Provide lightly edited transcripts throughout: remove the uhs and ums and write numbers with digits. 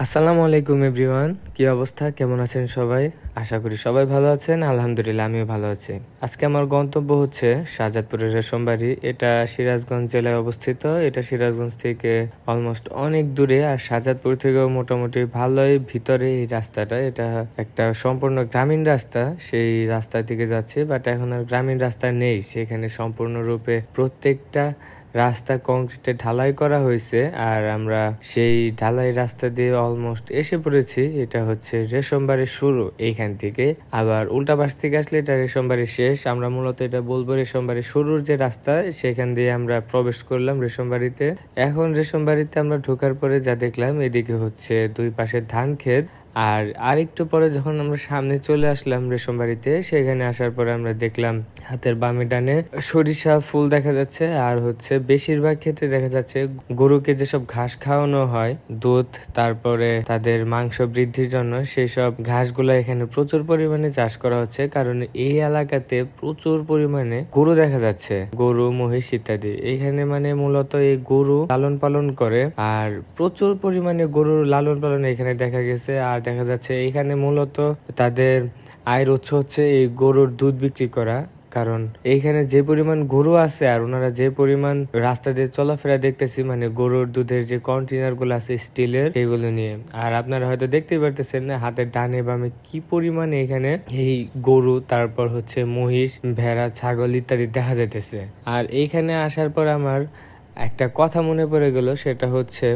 আসসালামু আলাইকুম এভরিওয়ান, কি অবস্থা, কেমন আছেন সবাই? আশা করি সবাই ভালো আছেন। আলহামদুলিল্লাহ, আমিও ভালো আছি। আজকে আমার গন্তব্য হচ্ছে শাহজাদপুরের রেশমবাড়ি। এটা সিরাজগঞ্জ জেলায় অবস্থিত। এটা সিরাজগঞ্জ থেকে অলমোস্ট অনেক দূরে, আর শাহজাদপুর থেকেও মোটামুটি ভালোই ভিতরে এই রাস্তাটা। এটা একটা সম্পূর্ণ গ্রামীণ রাস্তা, সেই রাস্তা থেকে যাচ্ছে, বাট এখন আর গ্রামীণ রাস্তা নেই। সেখানে সম্পূর্ণরূপে প্রত্যেকটা রাস্তা কংক্রিটে ঢালাই করা হয়েছে, আর আমরা সেই ঢালাই রাস্তা দিয়ে অলমোস্ট এসে পড়েছি। এটা হচ্ছে রেশমবাড়ির শুরু এইখান থেকে, আবার উল্টা পাশ থেকে আসলে এটা রেশমবাড়ির শেষ। আমরা মূলত এটা বলবো রেশমবাড়ির শুরুর যে রাস্তা, সেখান দিয়ে আমরা প্রবেশ করলাম রেশমবাড়িতে। এখন রেশমবাড়িতে আমরা ঢোকার পরে যা দেখলাম, এদিকে হচ্ছে দুই পাশে ধান ক্ষেত, আর আরেকটু পরে যখন আমরা সামনে চলে আসলাম রেশমবাড়িতে, সেখানে আসার পরে আমরা দেখলাম হাতের বামে ডানে সরিষা ফুল দেখা যাচ্ছে, আর হচ্ছে বেশিরভাগ ক্ষেত্রে দেখা যাচ্ছে গরুকে যেসব ঘাস খাওয়ানো হয়, দুধ, তারপরে তাদের মাংস বৃদ্ধির জন্য, সেই সব ঘাসগুলো এখানে প্রচুর পরিমাণে চাষ করা হচ্ছে। কারণ এই এলাকাতে প্রচুর পরিমাণে গরু দেখা যাচ্ছে, গরু, মহিষ ইত্যাদি। এখানে মানে মূলত এই গরু লালন পালন করে, আর প্রচুর পরিমাণে গরুর লালন পালন এখানে দেখা গেছে। আর দেখা যাচ্ছে এখানে মূলত তাদের আয়ের উৎস হচ্ছে এই গরুর দুধ বিক্রি করা। কারণ এইখানে যে পরিমাণ গরু আছে, আর ওনারা যে পরিমাণ রাস্তা দিয়ে চলাফেরা দেখতেছি, মানে গরুর দুধের যে কন্টেনার গুলো আছে স্টিলের, সেগুলো নিয়ে। আর আপনারা হয়তো দেখতেই পারতেছেন না, হাতের ডানে বামে কি পরিমাণে এখানে এই গরু, তারপর হচ্ছে মহিষ, ভেড়া, ছাগল ইত্যাদি দেখা যাইতেছে। আর এইখানে আসার পর আমার একটা কথা মনে পড়ে গেল, সেটা হচ্ছে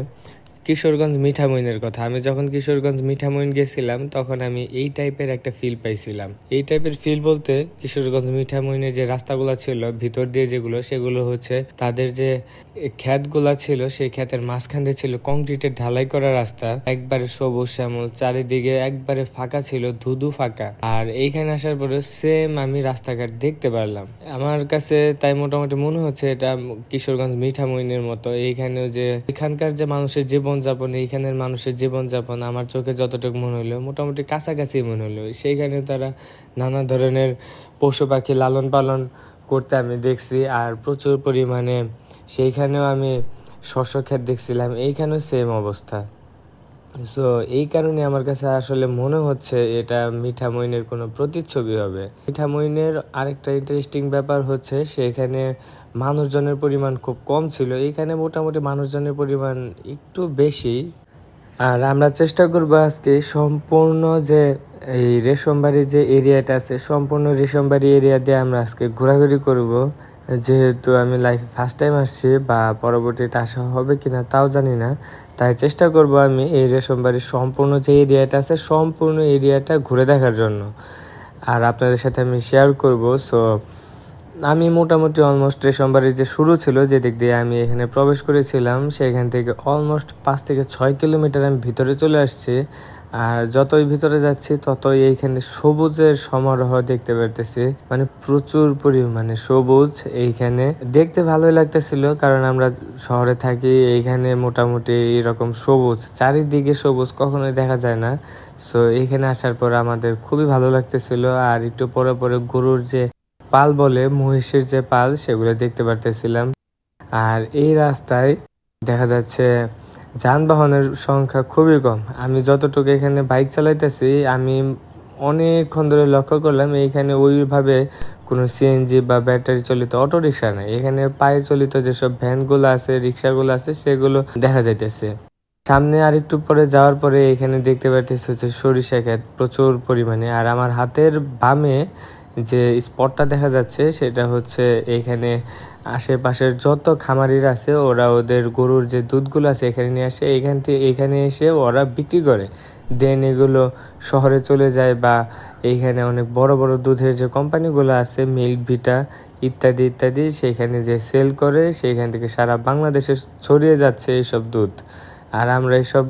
কিশোরগঞ্জ মিঠামইনের কথা। আমি যখন কিশোরগঞ্জ মিঠামইন গেছিলাম, তখন আমি এই টাইপের একটা ফিল পাইছিলাম। এই টাইপের ফিল বলতে, কিশোরগঞ্জ মিঠামইনের যে রাস্তাগুলো ছিল ভিতর দিয়ে, সেগুলো হচ্ছে তাদের যে ক্ষেতগুলা ছিল, সেই ক্ষেতের মাঝখান দিয়ে ছিল কংক্রিটের ঢালাই করা রাস্তা, একবারে সবুজ শ্যামল, চারিদিকে একবারে ফাঁকা ছিল, ধুধু ফাঁকা। আর এইখানে আসার পরে সেম আমি রাস্তাঘাট দেখতে পারলাম। আমার কাছে তাই মোটামুটি মনে হচ্ছে এটা কিশোরগঞ্জ মিঠামইনের মতো। এইখানেও যে এখানকার যে মানুষের জীবনযাপন, এইখানের মানুষের জীবনযাপন আমার চোখে যতটুকু মনে হলো, মোটামুটি কাছাকাছি মনে হলো। সেইখানে তারা নানা ধরনের পশু পাখি লালন পালন করতে আমি দেখছি, আর প্রচুর পরিমাণে সেইখানেও আমি শস্য ক্ষেত দেখছিলাম। এইখানেও সেম অবস্থা। সো এই কারণে আমার কাছে আসলে মনে হচ্ছে এটা মিঠামইনের কোনো প্রতিচ্ছবি হবে। মিঠামইনের আরেকটা ইন্টারেস্টিং ব্যাপার হচ্ছে, সেখানে মানুষজনের পরিমাণ খুব কম ছিল। এখানে মোটামুটি মানুষজনের পরিমাণ একটু বেশি। আর আমরা চেষ্টা করবো আজকে সম্পূর্ণ যে এই রেশমবাড়ির যে এরিয়াটা আছে, সম্পূর্ণ রেশমবাড়ি এরিয়া দিয়ে আমরা আজকে ঘোরাঘুরি করব। যেহেতু আমি লাইফে ফার্স্ট টাইম আসছি, বা পরবর্তীতে আসা হবে কিনা তাও জানি না, তাই চেষ্টা করব আমি এই রেশমবাড়ির সম্পূর্ণ যে এরিয়াটা আছে, সম্পূর্ণ এরিয়াটা ঘুরে দেখার জন্য, আর আপনাদের সাথে আমি শেয়ার করব। সো আমি মোটামুটি অলমোস্ট রেশমবাড়ির যে শুরু ছিল, যে দিক দিয়ে আমি এখানে প্রবেশ করেছিলাম, সেখান থেকে অলমোস্ট 5 থেকে 6 কিলোমিটার আমি ভিতরে চলে আসছি। আর যতই ভিতরে যাচ্ছি, ততই এইখানে সবুজের সমারোহ দেখতে পারতেছি, মানে প্রচুর পরিমাণে সবুজ। এইখানে দেখতে ভালোই লাগতেছিল, কারণ আমরা শহরে থাকি, এইখানে মোটামুটি এরকম সবুজ, চারিদিকে সবুজ কখনোই দেখা যায় না। সো এইখানে আসার পর আমাদের খুবই ভালো লাগতেছিল। আর একটু পরে পরে গরুর যে পাল বলে, মহিষের যে পাল, সেগুলো দেখতে পারতেছিলাম। আর এই রাস্তায় দেখা যাচ্ছে যানবাহনের সংখ্যা খুবই কম। আমি যতটুকু এখানে বাইক চালাইতেছি, আমি অনেকক্ষণ ধরে লক্ষ্য করলাম এইখানে ওইভাবে কোনো সিএনজি বা ব্যাটারি চালিত অটো রিক্সা নাই। এখানে পায়ে চালিত যেসব ভ্যানগুলো আছে, রিক্সাগুলো আছে, সেগুলো দেখা যাইতেছে। সামনে আরেকটু পরে যাওয়ার পরে এখানে দেখতে পাইতেছি হচ্ছে সরিষা ক্ষেত প্রচুর পরিমাণে। আর আমার হাতের বামে যে স্পটটা দেখা যাচ্ছে, সেটা হচ্ছে এখানে আশেপাশের যত খামারিরা আছে, ওরা ওদের গরুর যে দুধগুলো আছে এখানে নিয়ে আসে, এখানে এসে ওরা বিক্রি করে দেন, এগুলো শহরে চলে যায়, বা এইখানে অনেক বড় বড় দুধের যে কোম্পানিগুলো আছে, মিল্ক ভিটা ইত্যাদি ইত্যাদি, সেখানে যে সেল করে, সেইখান থেকে সারা বাংলাদেশে ছড়িয়ে যাচ্ছে এইসব দুধ। আর আমরা এইসব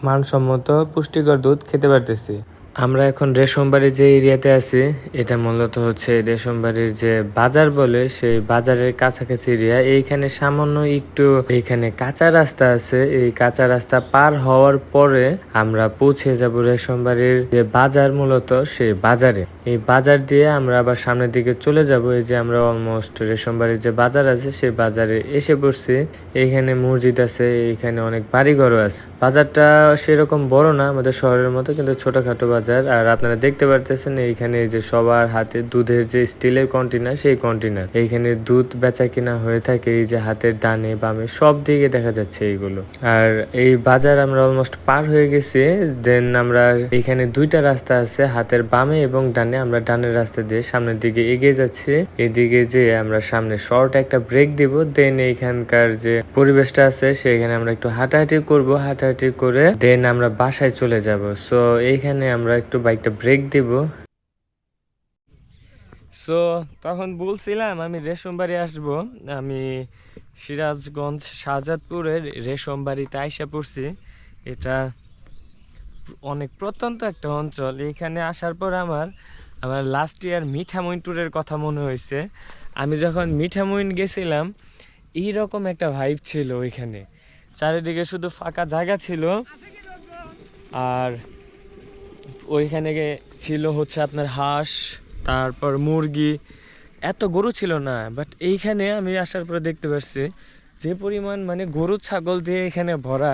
মানসম্মত পুষ্টিকর দুধ খেতে পারতেছি। আমরা এখন রেশমবাড়ির যে এরিয়াতে আছি এটা মূলত হচ্ছে রেশমবাড়ির যে বাজার বলে সেই বাজারের কাছাকাছি এরিয়া। এইখানে সামান্য একটু এইখানে কাঁচা রাস্তা আছে, এই কাঁচা রাস্তা পার হওয়ার পরে আমরা পৌঁছে যাব রেশমবাড়ির যে বাজার, মূলত সেই বাজারে। এই বাজার দিয়ে আমরা আবার সামনের দিকে চলে যাব। এই যে আমরা অলমোস্ট রেশমবাড়ির যে বাজার আছে সেই বাজারে এসে পড়ছি। এইখানে মসজিদ আছে, এইখানে অনেক বাড়িঘরও আছে। বাজারটা সেরকম বড় না আমাদের শহরের মতো, কিন্তু ছোটখাটো বাজার। আর আপনারা দেখতে পারতেছেন এইখানে যে সবার হাতে দুধের যে স্টিলের কন্টেনার, সেই কন্টেনার, এইখানে দুধ বেচা কিনা হয়ে থাকে। এই যে হাতের ডানে বামে সব দিকে দেখা যাচ্ছে এইগুলো। আর এই বাজার আমরা অলমোস্ট পার হয়ে গেছি। দেন আমরা এখানে দুইটা রাস্তা আছে, হাতের বামে এবং ডানে। আমরা ডানের রাস্তা দিয়ে সামনের দিকে এগিয়ে যাচ্ছি। এদিকে যে আমরা সামনে শর্ট একটা ব্রেক দিব, দেন এইখানকার যে পরিবেশটা আছে সেখানে আমরা একটু হাঁটাহাঁটি করব। হাঁটাহাঁটি করে দেন আমরা বাসায় চলে যাব। সো এইখানে আমরা একটু বাইকটা ব্রেক দিব। সো তখন বলছিলাম আমি রেশমবাড়ি আসব। আমি সিরাজগঞ্জ শাহজাদপুরের রেশমবাড়িতে আইসা পড়ছি। এটা অনেক প্রত্যন্ত একটা অঞ্চল। এখানে আসার পর আমার লাস্ট ইয়ার মিঠামইন ট্যুরের কথা মনে হয়েছে। আমি যখন মিঠামইন গেছিলাম এইরকম একটা ভাইব ছিল ওইখানে। চারিদিকে শুধু ফাঁকা জায়গা ছিল, আর ওইখানে ছিল হচ্ছে আপনার হাঁস, তারপর মুরগি, এত গরু ছিল না। বাট এইখানে আমি আসার পরে দেখতে পাচ্ছি যে পরিমাণ মানে গরু ছাগল দিয়ে এখানে ভরা।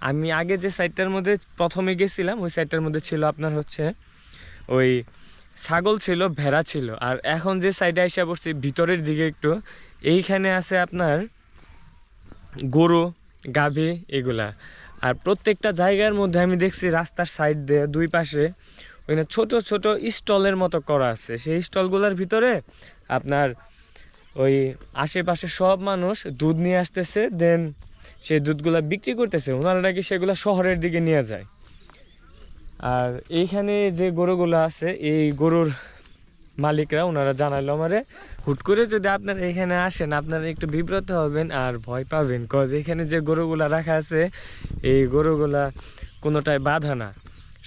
আমি আগে যে সাইডটার মধ্যে প্রথমে গেছিলাম ওই সাইডটার মধ্যে ছিল আপনার হচ্ছে ওই ছাগল ছিল, ভেড়া ছিল। আর এখন যে সাইডে এসে পড়ছি ভিতরের দিকে একটু, এইখানে আছে আপনার গরু, গাভী, এগুলা। আর প্রত্যেকটা জায়গার মধ্যে আমি দেখছি রাস্তার সাইড দিয়ে দুই পাশে ওইখানে ছোট ছোট স্টলের মতো করা আছে। সেই স্টলগুলোর ভিতরে আপনার ওই আশেপাশে সব মানুষ দুধ নিয়ে আসতেছে, দেন সেই দুধগুলা বিক্রি করতেছে। ওনারা নাকি সেগুলো শহরের দিকে নিয়ে যায়। আর এইখানে যে গরুগুলো আছে এই গরুর মালিকরা ওনারা জানাইলো আমারে, হুট করে যদি আপনারা এখানে আসেন আপনারা একটু বিব্রত হবেন আর ভয় পাবেন। কজ এখানে যে গরুগুলা রাখা আছে এই গরুগুলা কোনোটাই বাঁধা না,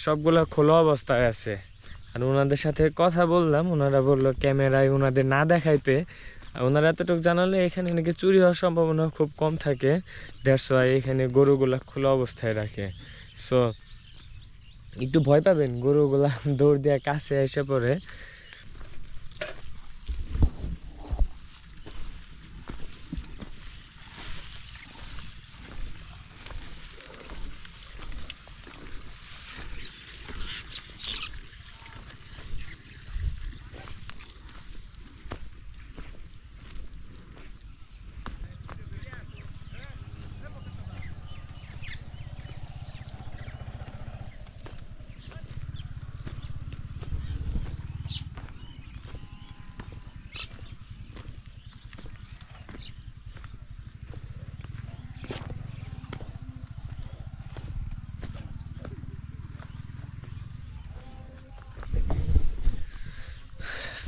সবগুলো খোলা অবস্থায় আছে। আর ওনাদের সাথে কথা বললাম, ওনারা বললো ক্যামেরায় ওনাদের না দেখাইতে। ওনারা এতটুকু জানালে এখানে নাকি চুরি হওয়ার সম্ভাবনা খুব কম থাকে, দ্যাটস ওয়াই এখানে গরুগুলা খোলা অবস্থায় রাখে। সো একটু ভয় পাবেন, গরুগুলা দৌড় দিয়ে কাছে এসে পড়ে।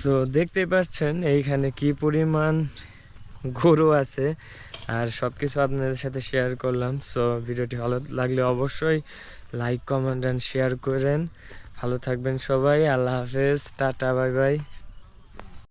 সো দেখতে পাচ্ছেন এইখানে কি পরিমাণ গরু আছে, আর সব কিছু আপনাদের সাথে শেয়ার করলাম। সো ভিডিওটি ভালো লাগলে অবশ্যই লাইক, কমেন্ট অ্যান্ড শেয়ার করেন। ভালো থাকবেন সবাই। আল্লাহ হাফেজ, টাটা, বাই বাই।